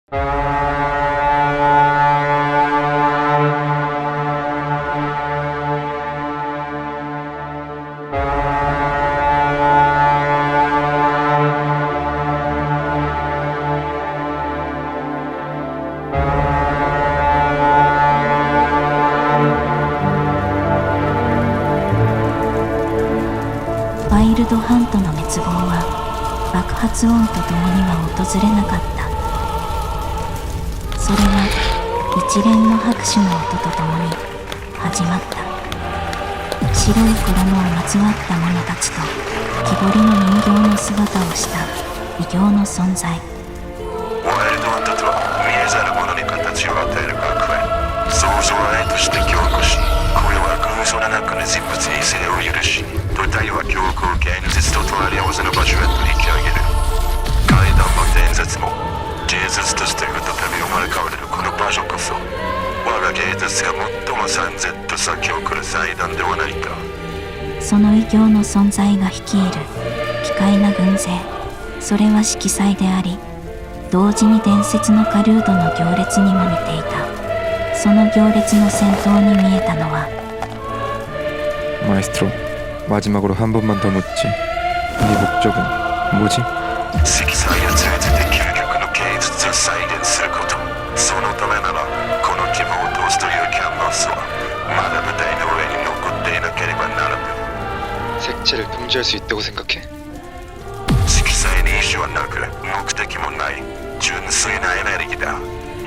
ワイルドハントの滅亡は爆発音とともには訪れなかった。それは一連の拍手の音とともに始まった。白い衣をまつわった者たちと木彫りの人形の姿をした異形の存在。ワイルドハントとは見えざるものに形を与える学園。想像愛として強固し、これは偶像の中の人物に生を許し、舞台は強行現実と隣り合わせの場所へと引き上げる。階段も伝説も芸術として再び生まれ変われるこの場所こそ、我が芸術が最もさんぜんと咲き誇る祭壇ではないか。その異形の存在が率いる奇怪な軍勢、それは色彩であり、同時に伝説の狩人の行列にも似ていた。その行列の先頭に見えたのは、마에스트로, 마지막으로 한 번만 더 묻지. 네 목적은 뭐지? 色彩を通じて究極の芸術を再現すること。そのためならこの希望を通すというキャンバスはまだ舞台の上に残っていなければならぬ。 색채를 금지할 수 있다고 생각해? 色彩に意思はなく目的もない純粋なエネルギーだ。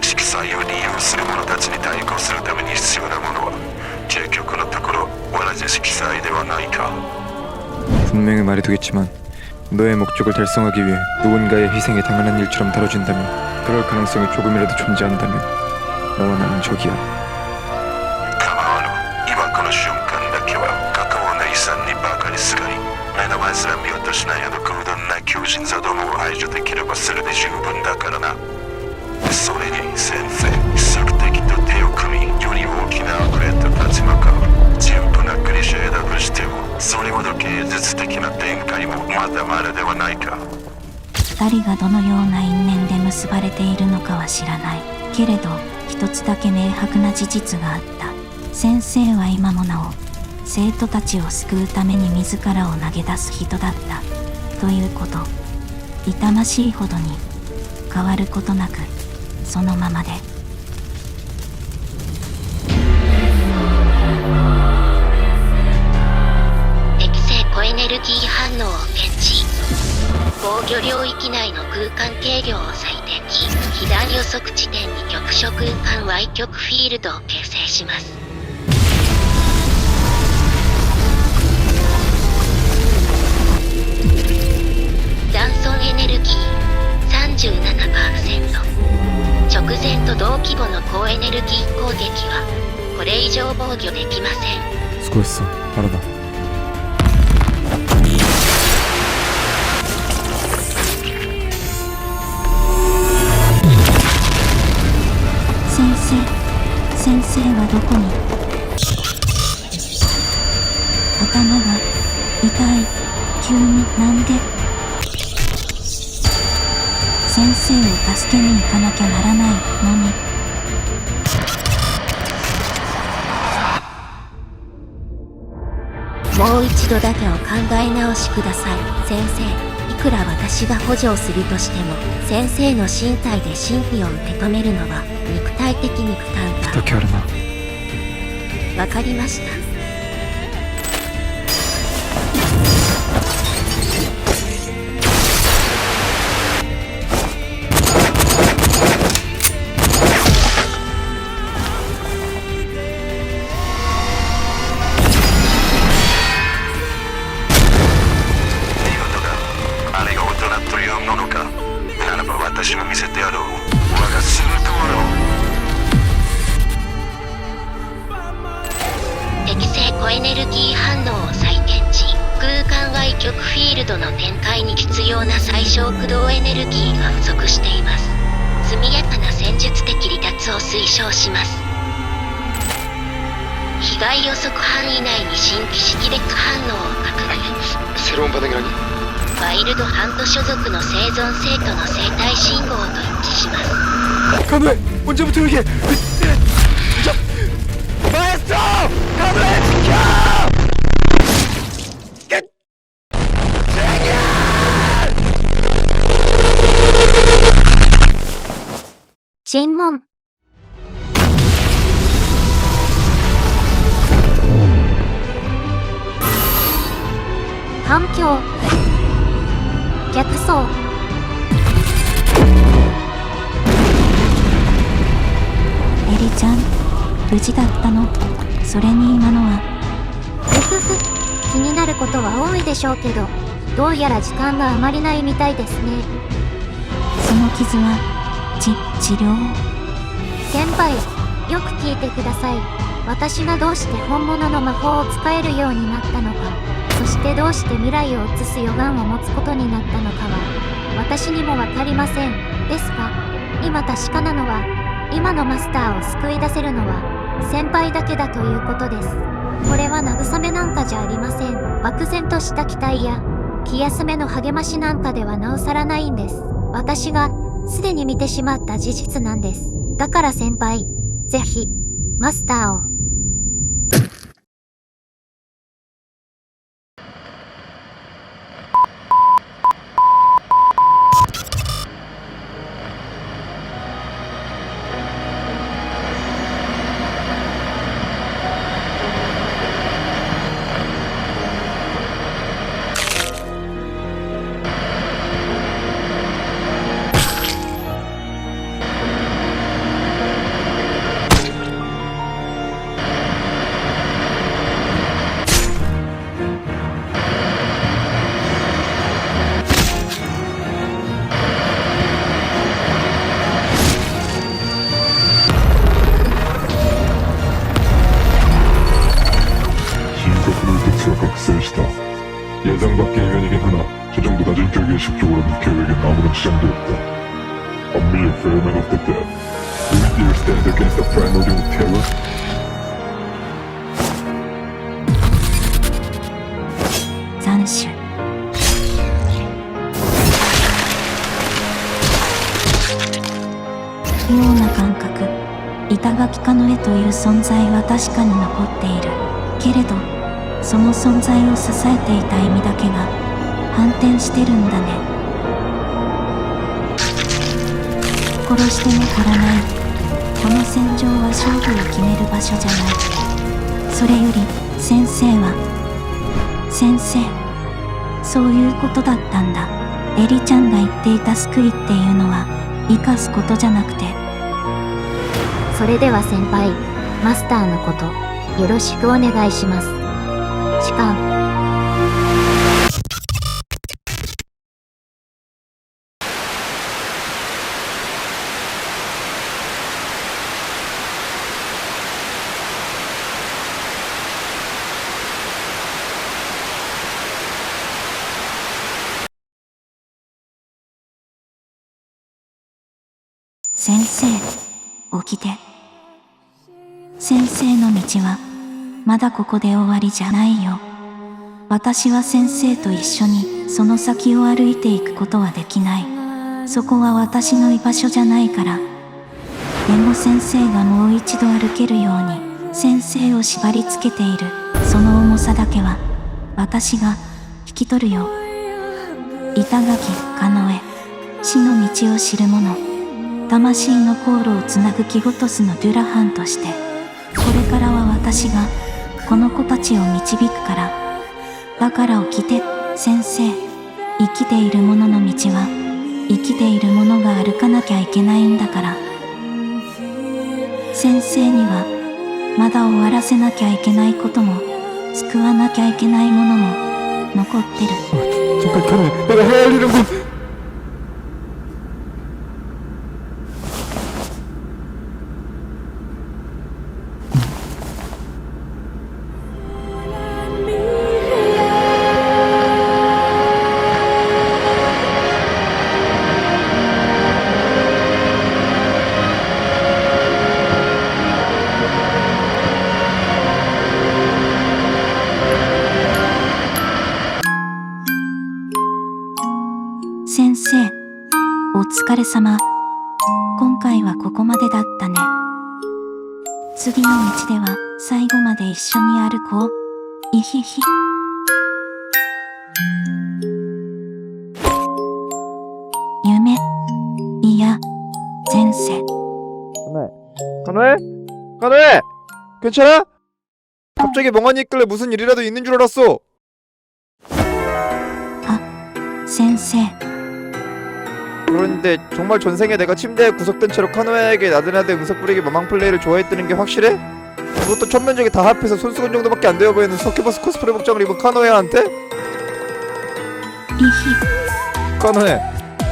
色彩を利用する者たちに対抗するために必要なものは結局のところ同じ色彩ではないか。 분명히 말해두겠지만 너의 목적을 달성하기 위해 누군가의 희생이 당연한 일처럼 다뤄진다면, 그럴 가능성이 조금이라도 존재한다면 너와 나는 적이야. 構わぬ。今この瞬間だけは過去を姉さんにばかりすがり、目の前すら見落としないあの空洞な巨人座どもを排除できればそれで十分だからな。それに先生、索敵と手を組み、より大きな悪へと立ち向かう。純朴なクリシェだとしても、それほど芸術的な展開もまだまだではないか。二人がどのような因縁で結ばれているのかは知らないけれど、一つだけ明白な事実があった。先生は今もなお生徒たちを救うために自らを投げ出す人だったということ。痛ましいほどに変わることなくそのままで。適正コエネルギー反応を検知。防御領域内の空間軽量を最適。被弾予測地点に局所空間 Y 極フィールドを形成します。残存エネルギー 37%。直前と同規模の高エネルギー攻撃はこれ以上防御できません。 수고했어. 바로다. 先生はどこに？頭が痛い。急になんで？先生を助けに行かなきゃならないのに。もう一度だけを考え直しください。先生、いくら私が補助をするとしても先生の身体で神秘を受け止めるのは肉体的に負担だ。 어떻게 하려나? わかりました。私が見せてやろう。我がスートロー。適正コエネルギー反応を再検知。空間外極フィールドの展開に必要な最小駆動エネルギーが不足しています。速やかな戦術的離脱を推奨します。被害予測範囲内に新規識別反応を確認。 새로운 반응이라니? ワイルドハント所属の生存生徒の生体信号と一致します。 간호해! 언제부터 이게... 마에스트로! 간호해! 지켜!尋問。環境。逆走。エリちゃん、無事だったの？それに今のは。うふふ、気になることは多いでしょうけど、どうやら時間があまりないみたいですね。その傷は、治療？先輩、よく聞いてください。私がどうして本物の魔法を使えるようになったのか、そしてどうして未来を映す予感を持つことになったのかは、私にもわかりません。ですが、今確かなのは、今のマスターを救い出せるのは、先輩だけだということです。これは慰めなんかじゃありません。漠然とした期待や、気休めの励ましなんかではなおさらないんです。私が、すでに見てしまった事実なんです。だから先輩、ぜひ、マスターを。예상 밖의 이변이긴 하나 저 정도 낮은 결계식적으로는 계획엔 아무런 지장도 없다. A mere vermin of the dead. Will you dare stand against the primordial terror?斬首。妙な感覚。板垣カノエという存在は確かに残っている。けれど、その存在を支えていた意味だけが反転してるんだね。殺しても足らない。この戦場は勝負を決める場所じゃない。それより先生は先生、そういうことだったんだ。エリちゃんが言っていた救いっていうのは生かすことじゃなくて。それでは先輩、マスターのことよろしくお願いします。時間。先生、起きて。先生の道はまだここで終わりじゃないよ。私は先生と一緒にその先を歩いていくことはできない。そこは私の居場所じゃないから。でも先生がもう一度歩けるように先生を縛り付けているその重さだけは私が引き取るよ。板垣カノエ、死の道を知る者、魂の航路をつなぐキゴトスのデュラハンとして、これからは私がこの子たちを導くから。だから起きて、先生。生きている者の道は生きている者が歩かなきゃいけないんだから。先生にはまだ終わらせなきゃいけないことも救わなきゃいけないものも残ってる。 잠깐 가네. 내가 해야 할 일은 뭐...先生、お疲れ様。今回はここまでだったね。次の道では最後まで一緒に歩こう。いひひ。夢。いや、前世。 카노에? 카노에! 괜찮아? 갑자기 멍하니 있길래 무슨 일이라도 있는 줄 알았어. 先生。 그런데 정말 전생에 내가 침대에 구석된 채로 카노에게 나들나들 응석 부리기 마망 플레이를 좋아했다는 게 확실해? 그것도 첫 면적이 다 합해서 손수건 정도밖에 안 되어 보이는 서큐버스 코스프레 복장을 입은 카노에한테? いひ。 카노에,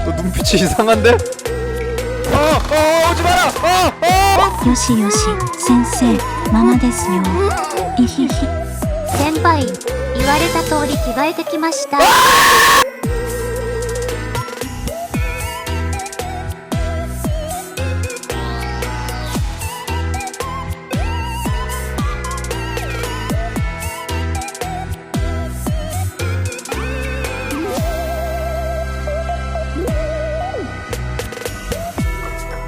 너 눈빛이 이상한데? 오지 마라! よしよし、先生、ママですよ。いひひ。先輩、言われた通り着替えてきました。